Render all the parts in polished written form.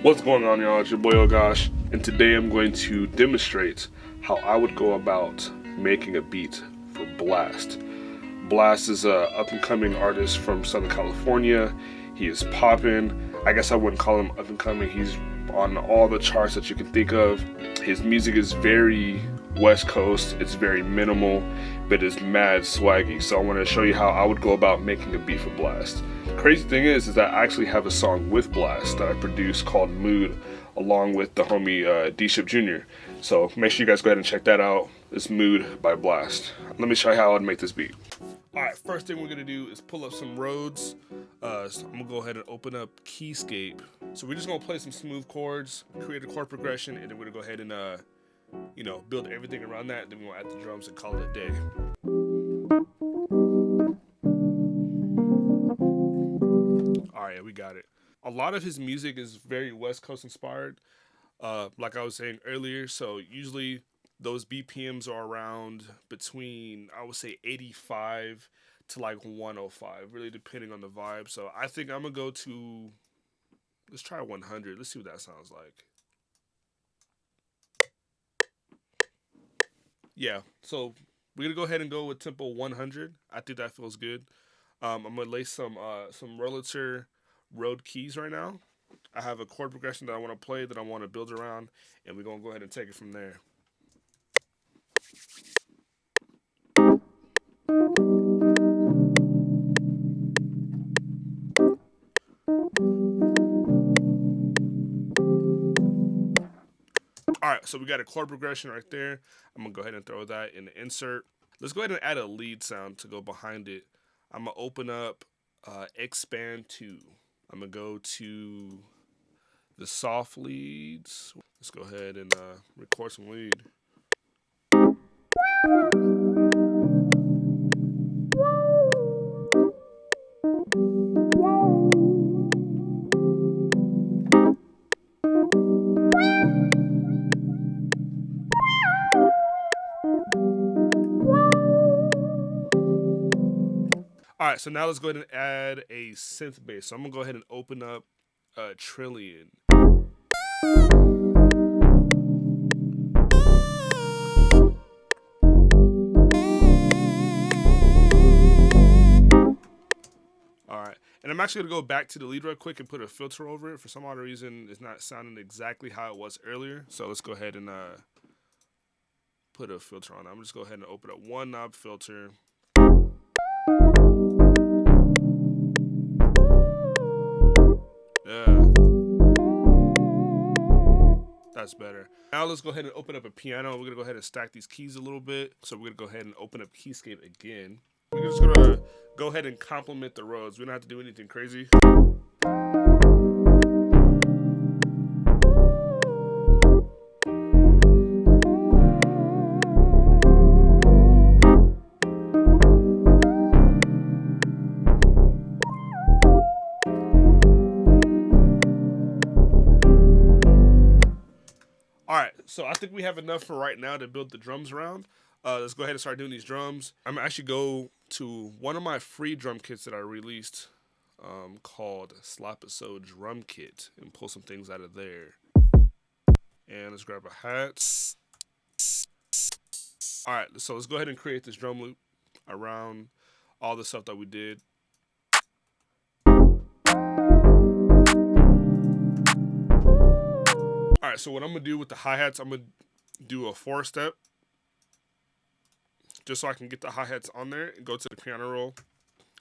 What's going on, y'all? It's your boy Ogosh, and today I'm going to demonstrate how I would go about making a beat for Blxst. Blxst is a up-and-coming artist from Southern California. He is popping. I guess I wouldn't call him up-and-coming. He's on all the charts that you can think of. His music is very West Coast. It's very minimal, but it's mad swaggy. So I want to show you how I would go about making a beat for Blxst. Crazy thing is that I actually have a song with Blxst that I produced called Mood, along with the homie Shipp Jr. So make sure you guys go ahead and check that out. It's Mood by Blxst. Let me show you how I'd make this beat. Alright, first thing we're going to do is pull up some Rhodes. So I'm going to go ahead and open up Keyscape. So we're just going to play some smooth chords, create a chord progression, and then we're going to go ahead and build everything around that. Then we're going to add the drums and call it a day. Alright, we got it. A lot of his music is very West Coast inspired, like I was saying earlier. So usually those BPMs are around between, I would say, 85 to like 105, really depending on the vibe. So I think I'm going to go to, let's try 100. Let's see what that sounds like. Yeah, so we're going to go ahead and go with tempo 100. I think that feels good. I'm going to lay some Rolliter Rode keys right now. I have a chord progression that I want to play, that I want to build around, and we're going to go ahead and take it from there. Alright, so we got a chord progression right there. I'm going to go ahead and throw that in the insert. Let's go ahead and add a lead sound to go behind it. I'm going to open up Expand 2. I'm going to go to the soft leads. Let's go ahead and record some lead. Alright, so now let's go ahead and add a synth bass. So I'm going to go ahead and open up Trillion. Alright, and I'm actually going to go back to the lead real quick and put a filter over it. For some odd reason, it's not sounding exactly how it was earlier. So let's go ahead and put a filter on it. I'm just going to go ahead and open up one knob filter. That's better. Now let's go ahead and open up a piano. We're going to go ahead and stack these keys a little bit. So we're going to go ahead and open up Keyscape again. We're just going to go ahead and complement the Rhodes. We don't have to do anything crazy. Alright, so I think we have enough for right now to build the drums around. Let's go ahead and start doing these drums. I'm going to actually go to one of my free drum kits that I released called Slapiso Drum Kit and pull some things out of there. And let's grab a hat. Alright, so let's go ahead and create this drum loop around all the stuff that we did. Alright, so what I'm going to do with the hi-hats, I'm going to do a 4-step. Just so I can get the hi-hats on there and go to the piano roll.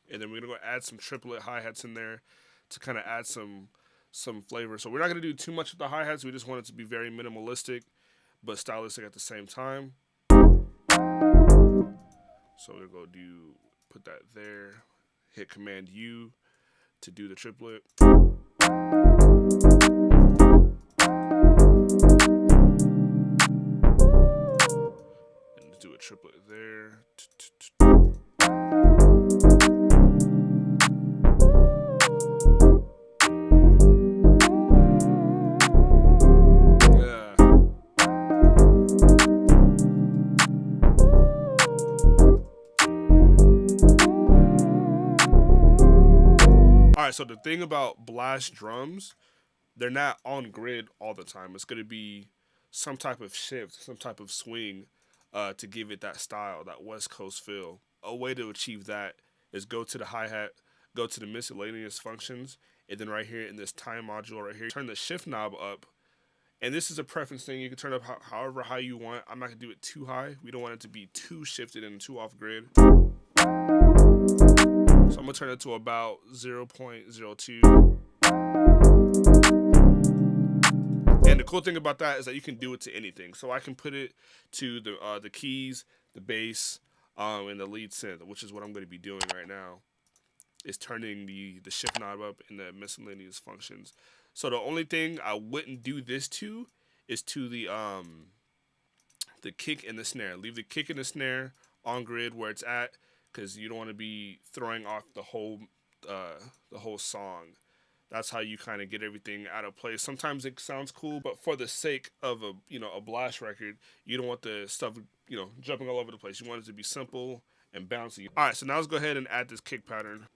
And then we're going to go add some triplet hi-hats in there to kind of add some flavor. So we're not going to do too much with the hi-hats. We just want it to be very minimalistic, but stylistic at the same time. So we're going to go put that there. Hit Command U to do the triplet. Do a triplet there. Yeah. Alright, so the thing about Blxst drums, they're not on grid all the time. It's going to be some type of shift, some type of swing to give it that style, that West Coast feel. A way to achieve that is go to the hi-hat, go to the miscellaneous functions, and then right here in this time module right here, turn the shift knob up. And this is a preference thing. You can turn it up however high you want. I'm not going to do it too high. We don't want it to be too shifted and too off grid. So I'm going to turn it to about 0.02. And the cool thing about that is that you can do it to anything. So I can put it to the keys, the bass, and the lead synth, which is what I'm going to be doing right now, is turning the shift knob up in the miscellaneous functions. So the only thing I wouldn't do this to is to the kick and the snare. Leave the kick and the snare on grid where it's at, because you don't want to be throwing off the whole song. That's how you kind of get everything out of place. Sometimes it sounds cool, but for the sake of a blast record, you don't want the stuff jumping all over the place. You want it to be simple and bouncy. All right, so now let's go ahead and add this kick pattern.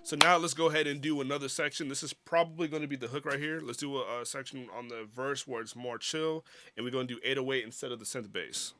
So now let's go ahead and do another section. This is probably going to be the hook right here. Let's do a section on the verse where it's more chill, and we're going to do 808 instead of the synth bass.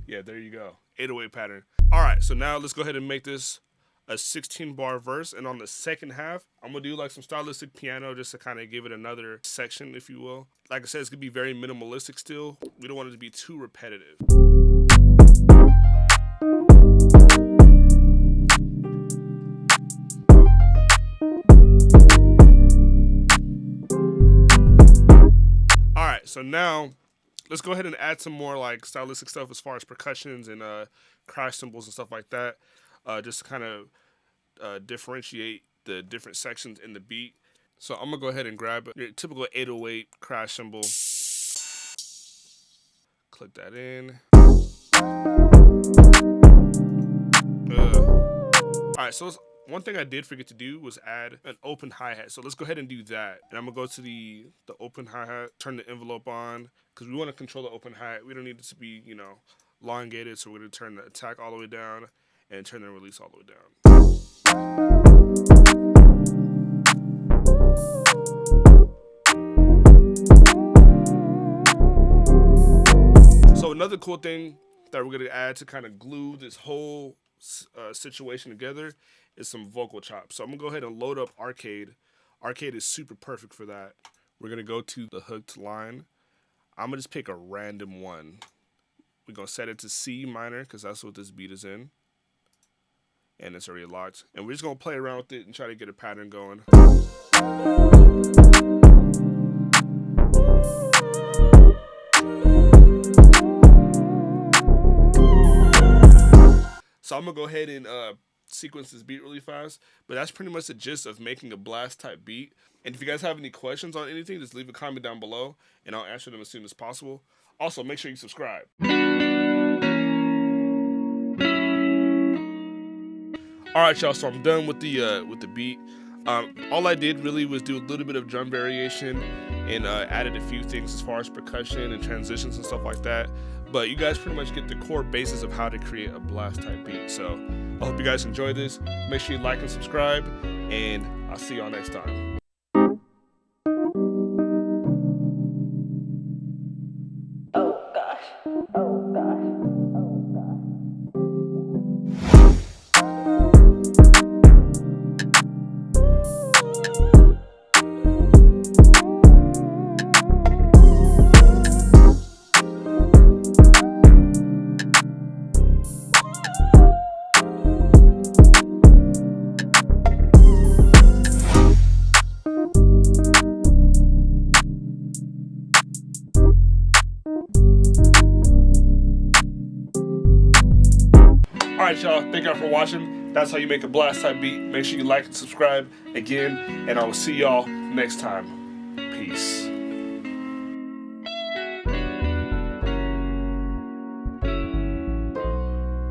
Yeah, there you go. 808 pattern. All right, so now let's go ahead and make this a 16-bar verse, and on the second half, I'm gonna do like some stylistic piano just to kind of give it another section, if you will. Like I said, it's gonna be very minimalistic still. We don't want it to be too repetitive. All right, so now let's go ahead and add some more like stylistic stuff as far as percussions and crash cymbals and stuff like that, just to kind of differentiate the different sections in the beat. So I'm gonna go ahead and grab your typical 808 crash cymbal, click that in. All right, so one thing I did forget to do was add an open hi-hat. So let's go ahead and do that. And I'm gonna go to the open hi-hat, turn the envelope on, because we want to control the open hi-hat. We don't need it to be, elongated, so we're gonna turn the attack all the way down and turn the release all the way down. So another cool thing that we're gonna add to kind of glue this whole situation together is some vocal chops. So I'm gonna go ahead and load up Arcade. Arcade is super perfect for that. We're gonna go to the hooked line. I'm gonna just pick a random one. We're gonna set it to C minor, because that's what this beat is in. And it's already locked. And we're just gonna play around with it and try to get a pattern going. So I'm gonna go ahead and sequence this beat really fast, but that's pretty much the gist of making a blast type beat. And if you guys have any questions on anything, just leave a comment down below and I'll answer them as soon as possible. Also, make sure you subscribe. All right, y'all, so I'm done with the beat. All I did really was do a little bit of drum variation and added a few things as far as percussion and transitions and stuff like that. But you guys pretty much get the core basis of how to create a blast type beat. So I hope you guys enjoy this. Make sure you like and subscribe, and I'll see y'all next time. Oh gosh. Oh gosh. Alright, y'all, thank y'all for watching. That's how you make a blast type beat. Make sure you like and subscribe again, and I will see y'all next time. Peace.